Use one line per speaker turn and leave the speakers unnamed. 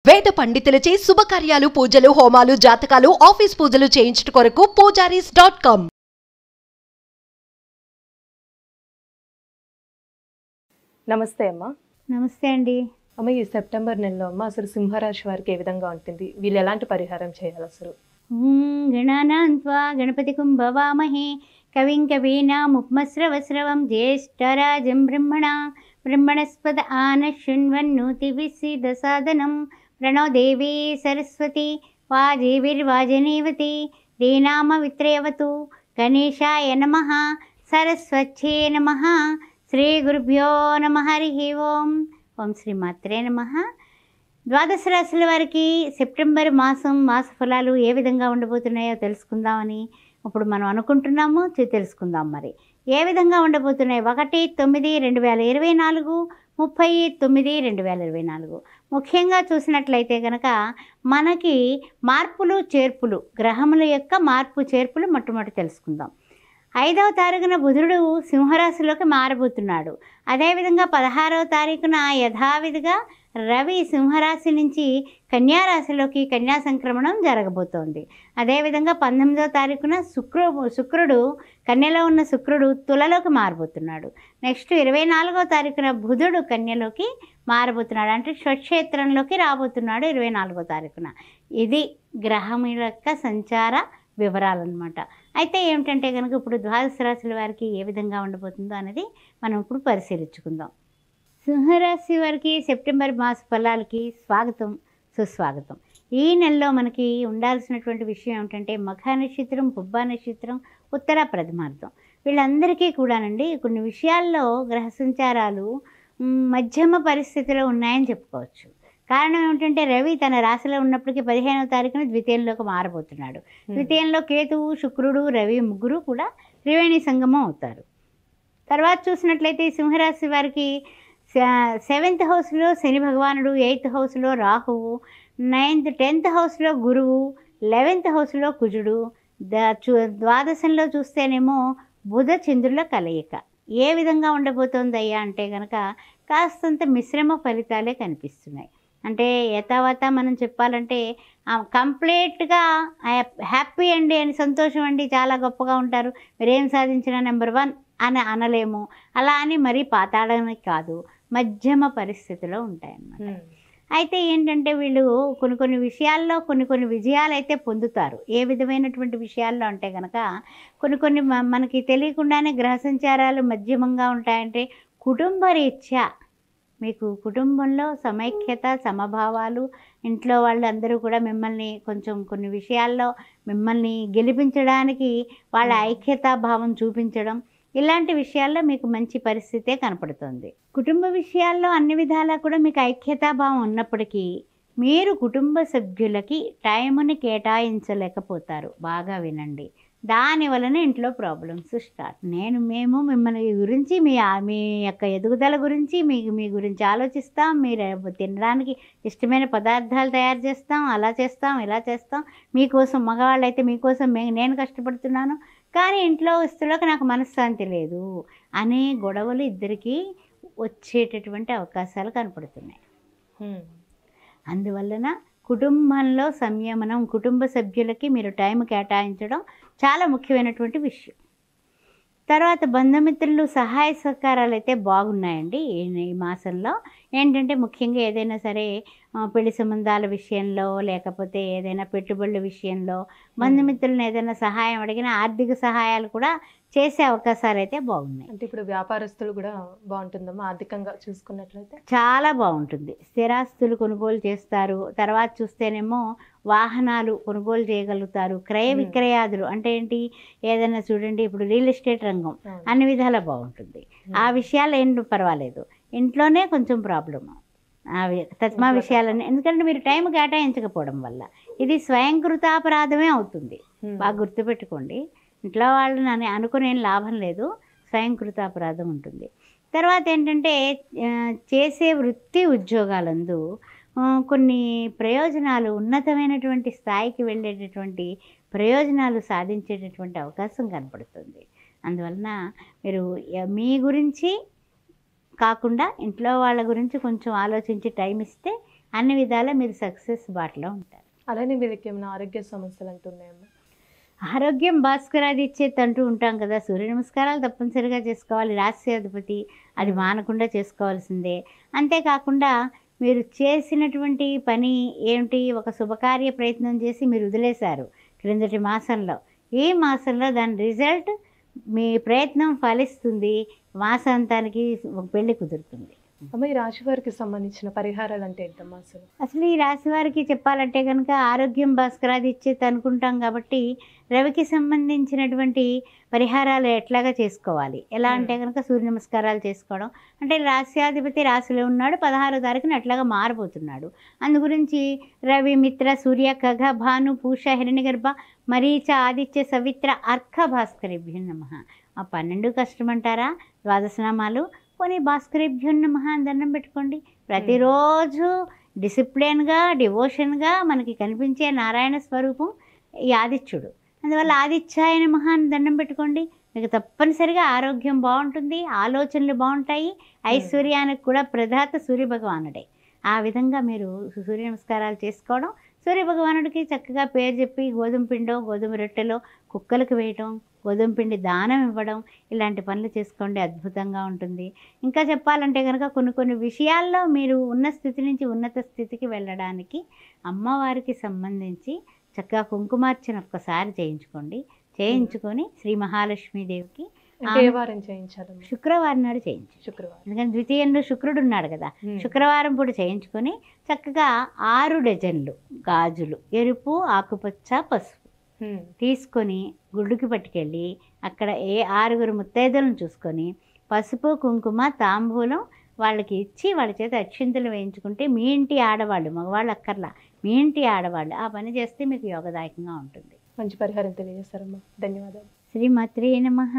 వేద పండితులచే శుభకార్యాలు, పూజలు, హోమాలు, జాతకాలు, ఆఫీస్ పూజలు చేయించుట కొరకు పూజారీస్.com.
నమస్తే అమ్మ.
నమస్తే అండి.
అమ్మ, ఈ సెప్టెంబర్ నెలలో అమ్మ అసలు సింహరాశి వారికి ఏ విధంగా ఉంటుంది? వీళ్ళు ఎలాంటి పరిహారం చేయాలి అసలు?
గణానాం త్వా గణపతిం భవామహే కవిం కవీనాముపమస్రవస్రవం జ్యేష్ఠరాజం బ్రహ్మణస్పద ఆనశృణ్వన్నోతిభిస్సిదసాదనం ప్రణో దేవీ సరస్వతి వాజేవిర్వాజనేవతి ధీనామవిత్రేవతు గణేశాయ నమః సరస్వత్యే నమః శ్రీ గురుభ్యో నమః హరి ఓం. ఓం శ్రీ మాత్రే నమః. ద్వాదశ రాశుల వారికి సెప్టెంబర్ మాస ఫలాలు ఏ విధంగా ఉండబోతున్నాయో తెలుసుకుందామని ఇప్పుడు మనం అనుకుంటున్నాము. తెలుసుకుందాం మరి ఏ విధంగా ఉండబోతున్నాయి. 1/9/2024, 30/9/2024. ముఖ్యంగా చూసినట్లయితే కనుక మనకి మార్పులు చేర్పులు, గ్రహముల యొక్క మార్పు చేర్పులు మొట్టమొదటి తెలుసుకుందాం. 5వ తారీఖున బుధుడు సింహరాశిలోకి మారబోతున్నాడు. అదేవిధంగా 16వ తారీఖున యథావిధిగా రవి సింహరాశి నుంచి కన్యారాశిలోకి కన్యా సంక్రమణం జరగబోతోంది. అదేవిధంగా 19వ తారీఖున శుక్రుడు కన్యలో ఉన్న శుక్రుడు తులలోకి మారబోతున్నాడు. నెక్స్ట్ 24వ తారీఖున బుధుడు కన్యలోకి మారబోతున్నాడు, అంటే స్వక్షేత్రంలోకి రాబోతున్నాడు 24వ తారీఖున. ఇది గ్రహముల యొక్క సంచార వివరాలన్నమాట. అయితే ఏమిటంటే కనుక ఇప్పుడు ద్వాదశ రాశుల వారికి ఏ విధంగా ఉండబోతుందో అనేది మనం ఇప్పుడు పరిశీలించుకుందాం. సింహరాశి వారికి సెప్టెంబర్ మాస ఫలాలకి స్వాగతం, సుస్వాగతం. ఈ నెలలో మనకి ఉండాల్సినటువంటి విషయం ఏమిటంటే మఖ నక్షత్రం, పుబ్బ నక్షత్రం, ఉత్తర ప్రథమార్థం వీళ్ళందరికీ కూడానండి కొన్ని విషయాల్లో గ్రహ సంచారాలు మధ్యమ పరిస్థితిలో ఉన్నాయని చెప్పుకోవచ్చు. కారణం ఏమిటంటే రవి తన రాశిలో ఉన్నప్పటికీ 15వ తారీఖున ద్వితీయంలోకి మారబోతున్నాడు. ద్వితీయంలో కేతువు, శుక్రుడు, రవి ముగ్గురు కూడా త్రివేణి సంగమం అవుతారు. తర్వాత చూసినట్లయితే సింహరాశి వారికి 7th హౌస్లో శని భగవానుడు, 8th హౌస్లో రాహువు, 10th హౌస్లో గురువు, 11th హౌస్లో కుజుడు, ద్వాదశంలో చూస్తేనేమో బుధ చంద్రుల కలయిక. ఏ విధంగా ఉండబోతోందయ్యా అంటే కనుక కాస్తంత మిశ్రమ ఫలితాలే కనిపిస్తున్నాయి. అంటే యథావత మనం చెప్పాలంటే కంప్లీట్గా హ్యాపీ అండి అని, సంతోషం అండి, చాలా గొప్పగా ఉంటారు, మీరేం సాధించినా నెంబర్ 1 అని అనలేము. అలా అని మరీ పాతాళానికి కాదు, మధ్యమ పరిస్థితిలో ఉంటాయన్నమాట. అయితే ఏంటంటే వీళ్ళు కొన్ని విషయాల్లో కొన్ని విజయాలు అయితే పొందుతారు. ఏ విధమైనటువంటి విషయాల్లో అంటే కనుక కొన్ని మనకి తెలియకుండానే గ్రహ సంచారాలు మధ్యమంగా ఉంటాయంటే కుటుంబ రీత్యా మీకు కుటుంబంలో సమైక్యత, సమభావాలు, ఇంట్లో వాళ్ళు అందరూ కూడా మిమ్మల్ని కొంచెం కొన్ని విషయాల్లో మిమ్మల్ని గెలిపించడానికి వాళ్ళ ఐక్యతా భావం చూపించడం, ఇలాంటి విషయాల్లో మీకు మంచి పరిస్థితే కనపడుతుంది. కుటుంబ విషయాల్లో అన్ని విధాలా కూడా మీకు ఐక్యతాభావం ఉన్నప్పటికీ మీరు కుటుంబ సభ్యులకి టైంని కేటాయించలేకపోతారు. బాగా వినండి. దాని వలన ఇంట్లో ప్రాబ్లమ్స్ స్టార్ట్. మేము మిమ్మల్ని గురించి మీ యొక్క ఎదుగుదల గురించి మీ గురించి ఆలోచిస్తాం, మీరు తినడానికి ఇష్టమైన పదార్థాలు తయారు చేస్తాం, అలా చేస్తాం, ఇలా చేస్తాం, మీకోసం మగవాళ్ళు అయితే మీకోసం నేను కష్టపడుతున్నాను, కానీ ఇంట్లో వస్తువులకు నాకు మనశ్శాంతి లేదు అనే గొడవలు ఇద్దరికీ వచ్చేటటువంటి అవకాశాలు కనపడుతున్నాయి. అందువలన కుటుంబంలో సంయమనం, కుటుంబ సభ్యులకి మీరు టైం కేటాయించడం చాలా ముఖ్యమైనటువంటి విషయం. తర్వాత బంధుమిత్రులు సహాయ సహకారాలు అయితే బాగున్నాయండి ఈ మాసంలో. ఏంటంటే ముఖ్యంగా ఏదైనా సరే పెళ్లి సంబంధాల విషయంలో, లేకపోతే ఏదైనా పెట్టుబడుల విషయంలో బంధుమిత్రులను ఏదైనా సహాయం అడిగినా ఆర్థిక సహాయాలు కూడా చేసే అవకాశాలు అయితే బాగున్నాయి.
అంటే ఇప్పుడు వ్యాపారస్తులు కూడా బాగుంటుందమ్మా ఆర్థికంగా చూసుకున్నట్లయితే? చాలా
బాగుంటుంది. స్థిరాస్తులు కొనుగోలు చేస్తారు. తర్వాత చూస్తేనేమో వాహనాలు కొనుగోలు చేయగలుగుతారు. క్రయ విక్రయాదులు అంటే ఏంటి, ఏదైనా చూడండి ఇప్పుడు రియల్ ఎస్టేట్ రంగం అన్ని విధాలా బాగుంటుంది. ఆ విషయాలు ఏం పర్వాలేదు, ఇంట్లోనే కొంచెం ప్రాబ్లము తస్మా విషయాలన్నీ. ఎందుకంటే మీరు టైం కేటాయించకపోవడం వల్ల ఇది స్వయంకృతాపరాధమే అవుతుంది. బాగా గుర్తుపెట్టుకోండి. ఇంట్లో వాళ్ళని అనుకునే లాభం లేదు, స్వయంకృతాపరాధం ఉంటుంది. తర్వాత ఏంటంటే చేసే వృత్తి ఉద్యోగాలందు కొన్ని ప్రయోజనాలు, ఉన్నతమైనటువంటి స్థాయికి వెళ్ళేటటువంటి ప్రయోజనాలు సాధించేటటువంటి అవకాశం కనపడుతుంది. అందువలన మీరు మీ గురించి కాకుండా ఇంట్లో వాళ్ళ గురించి కొంచెం ఆలోచించి టైం ఇస్తే అన్ని విధాలా మీరు సక్సెస్ బాటలో ఉంటారు.
అలానే వీళ్ళకి ఏమైనా ఆరోగ్య సమస్యలు అంటున్నాయమ్మా?
ఆరోగ్యం భాస్కరాదిచ్చేది అంటూ ఉంటాం కదా, సూర్య నమస్కారాలు తప్పనిసరిగా చేసుకోవాలి. రాశ్యాధిపతి అది మానకుండా చేసుకోవాల్సిందే. అంతేకాకుండా మీరు చేసినటువంటి పని ఏమిటి, ఒక శుభకార్య ప్రయత్నం చేసి మీరు వదిలేశారు క్రిందటి మాసంలో, ఈ మాసంలో దాని రిజల్ట్ మీ ప్రయత్నం ఫలిస్తుంది. మాసాంతానికి ఒక పెళ్లి కుదురుతుంది.
అమ్మ, ఈ రాశి వారికి సంబంధించిన పరిహారాలు అంటే ఏంటమ్మా అసలు?
అసలు ఈ రాశి వారికి చెప్పాలంటే కనుక ఆరోగ్యం భాస్కరాది ఇచ్చేది అనుకుంటాం కాబట్టి రవికి సంబంధించినటువంటి పరిహారాలు ఎట్లాగా చేసుకోవాలి, ఎలా అంటే కనుక సూర్య నమస్కారాలు చేసుకోవడం. అంటే రాశ్యాధిపతి రాశిలో ఉన్నాడు, 16వ తారీఖున అట్లాగా మారబోతున్నాడు. అందు గురించి రవి, మిత్ర, సూర్య, ఖగ, భాను, పూష, హిరణ్యగర్భ, మరీచ, ఆదిత్య, సవిత్ర, అర్క భాస్కరేభ్యో నమః. ఆ 12 కష్టమంటారా? ద్వాదశనామాలు పోనీ భాస్కరేభ్యో నమః అని దండం పెట్టుకోండి. ప్రతిరోజు డిసిప్లిన్గా డివోషన్గా మనకి కనిపించే నారాయణ స్వరూపం ఈ ఆదిత్యుడు. అందువల్ల ఆదిత్యాయ నమః అని దండం పెట్టుకోండి. మీకు తప్పనిసరిగా ఆరోగ్యం బాగుంటుంది, ఆలోచనలు బాగుంటాయి. ఐశ్వర్యానికి కూడా ప్రదాత సూర్యభగవానుడే. ఆ విధంగా మీరు సూర్య నమస్కారాలు చేసుకోవడం, సూర్యభగవానుడికి చక్కగా పేరు చెప్పి గోధుమ పిండో గోధుమ రొట్టెలో కుక్కలకు వేయటం, గోధుమ పిండి దానం ఇవ్వడం, ఇలాంటి పనులు చేసుకోండి, అద్భుతంగా ఉంటుంది. ఇంకా చెప్పాలంటే కనుక కొన్ని విషయాల్లో మీరు ఉన్న స్థితి నుంచి ఉన్నత స్థితికి వెళ్ళడానికి అమ్మవారికి సంబంధించి చక్కగా కుంకుమార్చన ఒక్కసారి చేయించుకొని శ్రీ మహాలక్ష్మీదేవికి
ఏ వారం చేయించాలమ్మా?
శుక్రవారం నాడు చేయించు.
శుక్రవారం.
ఎందుకంటే ద్వితీయంలో శుక్రుడు ఉన్నాడు కదా, శుక్రవారం పూట చేయించుకొని చక్కగా 6 డజన్లు గాజులు, ఎరుపు, ఆకుపచ్చ, పసుపు తీసుకొని గుడికి పట్టుకెళ్ళి అక్కడ 6 ముత్తైదులను చూసుకొని పసుపు, కుంకుమ, తాంబూలం వాళ్ళకి ఇచ్చి వాళ్ళ చేత అక్షింతలు వేయించుకుంటే మీ ఇంటి ఆడవాళ్ళు, మగవాళ్ళు అక్కర్లా, మీ ఇంటి ఆడవాళ్ళు ఆ పని చేస్తే మీకు యోగదాయకంగా ఉంటుంది.
మంచి పరిహారం తెలియజేస్తారమ్మా. ధన్యవాదాలు.
శ్రీమాత్రే నమః.